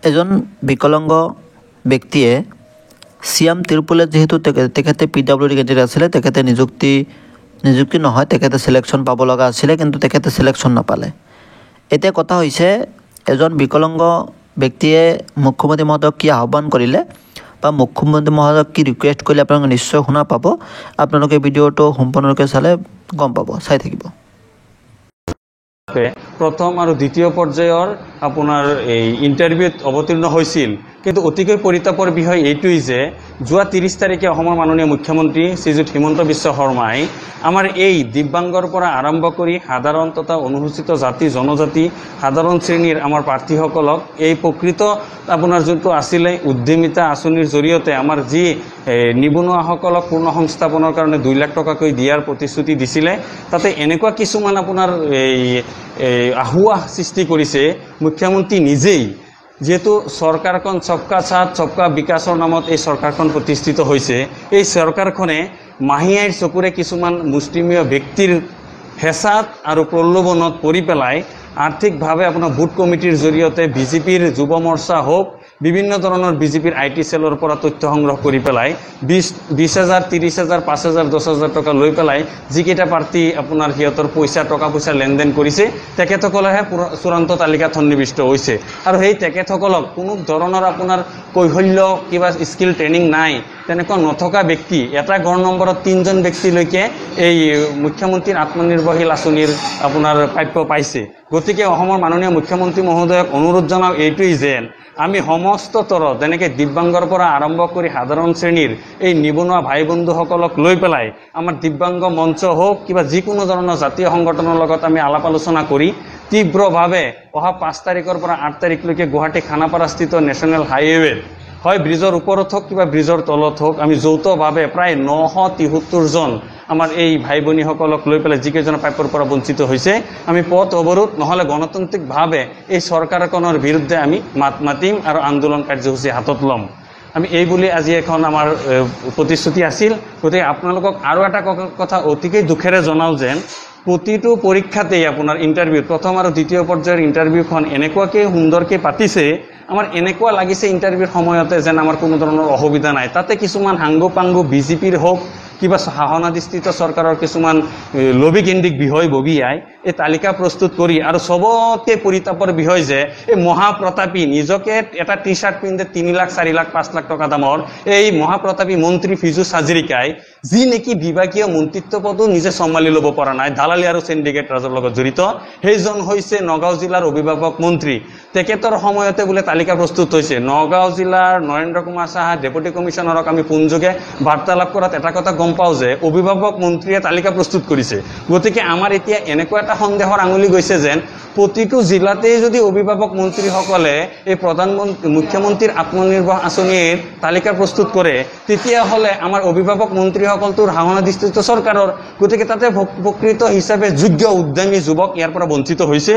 এজন বিকলাঙ্গ ব্যক্তিয়ে চিএম তিৰুপলে যেহেতু তেখেতে PWD ক্যান্ডিডেট আছিলে তেখেতে নিযুক্তি নহয় তেখেতে সিলেকশন পাব লগা আছিলে কিন্তু তেখেতে সিলেকশন নাপালে। এতিয়া কথা হৈছে এজন বিকলাঙ্গ ব্যক্তিয়ে মুখ্যমন্ত্ৰী মহোদয়ক কি আহ্বান কৰিলে বা মুখ্যমন্ত্ৰী মহোদয়ক কি ৰিকুৱেষ্ট কৰিলে আপোনালোকে নিশ্চয় শুনা পাব। আপোনালোকে ভিডিঅ'টো সম্পূৰ্ণৰূপে চালে গম পাব, চাই থাকিব। প্ৰথম আৰ দ্বিতীয় পৰ্যায়েৰ আপনাৰ এই ইন্টাৰভিউত অবতীৰ্ণ হয়েছিল, কিন্তু অতিকৈ পৰিতাপৰ বিষয় এইটোই যে যোৱা 30 তাৰিখে অসমৰ মাননীয় মুখ্যমন্ত্ৰী শ্ৰীযুত হিমন্ত বিশ্ব শৰ্মাই আমাৰ এই দিব্যাংগৰ পৰা আৰম্ভ কৰি সাধাৰণ তথা অনুসূচিত জাতি জনজাতি সাধাৰণ শ্ৰেণীৰ আমাৰ প্ৰাৰ্থীসকলক এই প্ৰকৃত আপোনাৰ যোনটো আছিলে উদ্যমিতা আঁচনিৰ জৰিয়তে আমাৰ যি নিবনুৱাসকলক পূৰ্ণ সংস্থাপনৰ কাৰণে 2 লাখ টকাকৈ দিয়াৰ প্ৰতিশ্ৰুতি দিছিলে, তাতে এনেকুৱা কিছুমান আপোনাৰ এই আহুৱা সৃষ্টি কৰিছে মুখ্যমন্ত্ৰী নিজেই। যেহেতু সৰকাৰখন সবকা সাথ সবকা বিকাশৰ নামত এই সৰকাৰখন প্ৰতিষ্ঠিত হয়েছে, এই সৰকাৰখনে মাহিয়াইৰ চকুৰে কিছুমান মুষ্টিমেয় ব্যক্তিৰ হেঁচাত আৰু প্ৰলোভনত পৰি পেলাই আৰ্থিকভাৱে আপোনাৰ বুথ কমিটিৰ জৰিয়তে বিজেপিৰ যুৱ মৰ্চা হোক বিভিন্ন ধৰণৰ বিজেপিৰ IT সেলৰ পৰা তথ্য সংগ্ৰহ কৰি পেলাই 20,000 30,000 5,000 10,000 টকা লৈ পেলাই যিকেইটা প্ৰাৰ্থী আপোনাৰ সিহঁতৰ টকা পইচা লেনদেন কৰিছে তেখেতসকলেহে চূড়ান্ত তালিকাত সন্নিৱিষ্ট হৈছে। আৰু সেই তেখেতসকলক কোনো ধৰণৰ আপোনাৰ কৈশল্য কিবা স্কিল ট্ৰেইনিং নাই তেনেকুৱা নথকা ব্যক্তি এটা গড় নম্বৰত 3জন ব্যক্তিলৈকে এই মুখ্যমন্ত্ৰীৰ আত্মনিৰ্ভৰশীল আঁচনিৰ আপোনাৰ প্ৰাপ্য পাইছে। গতিকে অসমৰ মাননীয় মুখ্যমন্ত্ৰী মহোদয়ক অনুৰোধ জনাওঁ এইটোৱেই যেন আমি সমস্ত তৰত যেনেকৈ দিব্যাংগৰ পৰা আৰম্ভ কৰি সাধাৰণ শ্ৰেণীৰ এই নিবনুৱা ভাই বন্ধুসকলক লৈ পেলাই আমাৰ দিব্যাংগ মঞ্চ হোক কিবা যিকোনো ধৰণৰ জাতীয় সংগঠনৰ লগত আমি আলাপ আলোচনা কৰি তীব্ৰভাৱে অহা 5 তাৰিখৰ পৰা 8 তাৰিখলৈকে গুৱাহাটী খানাপাৰাস্থিত নেশ্যনেল হাইৱেত হয় ব্ৰিজৰ ওপৰত হোক কিবা ব্ৰিজৰ তলত হোক আমি যৌথভাৱে প্ৰায় 973 জন আমাৰ এই ভাই ভনীসকলক লৈ পেলাই যিকেইজন প্ৰাপ্যৰ পৰা বঞ্চিত হৈছে আমি পথ অৱৰোধ নহলে গণতান্ত্ৰিকভাৱে এই চৰকাৰখনৰ বিৰুদ্ধে আমি মাত মাতিম আৰু আন্দোলন কাৰ্যসূচী হাতত ল'ম। আমি এই বুলি আজি এখন আমাৰ প্ৰতিশ্ৰুতি আছিল। গতিকে আপোনালোকক আৰু এটা কথা অতিকৈ দুখেৰে জনাও যেন প্ৰতিটো পৰীক্ষাতেই আপোনাৰ ইণ্টাৰভিউ প্ৰথম আৰু দ্বিতীয় পৰ্যায়ৰ ইণ্টাৰভিউখন এনেকুৱাকৈ সুন্দৰকৈ পাতিছে, আমাৰ এনেকুৱা লাগিছে ইণ্টাৰভিউৰ সময়তে যেন আমাৰ কোনো ধৰণৰ অসুবিধা নাই। তাতে কিছুমান হাংগু পাংগু বিজেপিৰ হোক কিবা শাসনাধিষ্ঠিত চৰকাৰৰ কিছুমান লবিকেন্দ্ৰিক বিষয় ববিয়াই এই তালিকা প্ৰস্তুত কৰি আৰু সবতকৈ পৰিতাপৰ বিষয় যে এই মহাপ্ৰতাপী নিজকে এটা টি-শাৰ্ট পিন্ধে 3 লাখ 4 লাখ 5 লাখ টকা দামৰ এই মহাপ্ৰতাপী মন্ত্ৰী ফিজুছ হাজৰিকাই যি নেকি বিভাগীয় মন্ত্ৰিত্ব পদো নিজে চম্ভালি ল'ব পৰা নাই, দালালি আৰু সিন্ডিকেট ৰাজৰ লগত জড়িত, সেইজন হৈছে নগাঁও জিলাৰ অভিভাৱক মন্ত্ৰী। তেখেতৰ সময়তে বোলে তালিকা প্ৰস্তুত হৈছে। নগাঁও জিলাৰ নৰেন্দ্ৰ কুমাৰ সাহা ডেপুটি কমিশনাৰক আমি ফোনযোগে বাৰ্তালাপ কৰাত এটা কথা গম পাওঁ যে অভিভাৱক মন্ত্ৰীয়ে তালিকা প্ৰস্তুত কৰিছে। গতিকে আমাৰ এতিয়া এনেকুৱা এটা সন্দেহৰ আঙুলি গৈছে যেন প্ৰতিটো জিলাতেই যদি অভিভাৱক মন্ত্ৰীসকলে এই মুখ্যমন্ত্ৰীৰ আত্মনিৰ্ভৰ আঁচনিৰ তালিকা প্ৰস্তুত কৰে তেতিয়াহ'লে আমাৰ অভিভাৱক মন্ত্ৰীসকলটোৰ শাসনাধিষ্ঠিত চৰকাৰৰ, গতিকে তাতে প্ৰকৃত হিচাপে যোগ্য উদ্যমী যুৱক ইয়াৰ পৰা বঞ্চিত হৈছে।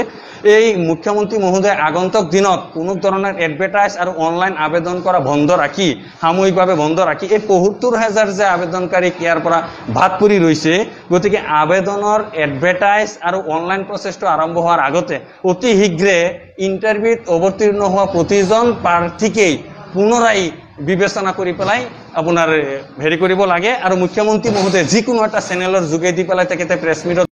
এই মুখ্যমন্ত্ৰী মহোদয় আগন্তুক দিনত কোনো ধৰণৰ এডভাৰটাইজ আৰু অনলাইন আবেদন কৰা বন্ধ ৰাখি সাময়িকভাৱে বন্ধ ৰাখি এই ৭৫,০০০ যে আবেদনকাৰীক ইয়াৰ পৰা ভাত পৰি ৰৈছে, গতিকে আবেদনৰ এডভাৰটাইজ আৰু অনলাইন প্ৰচেছটো আৰম্ভ হোৱাৰ আগতে অতি শীঘ্ৰে ইণ্টাৰভিউত অৱতীৰ্ণ হোৱা প্ৰতিজন প্ৰাৰ্থীকেই পুনৰাই বিবেচনা কৰি পেলাই আপোনাৰ হেৰি কৰিব লাগে। আৰু মুখ্যমন্ত্ৰী মহোদয়ে যিকোনো এটা চেনেলৰ যোগেদি পেলাই তেখেতে প্ৰেছ মিটত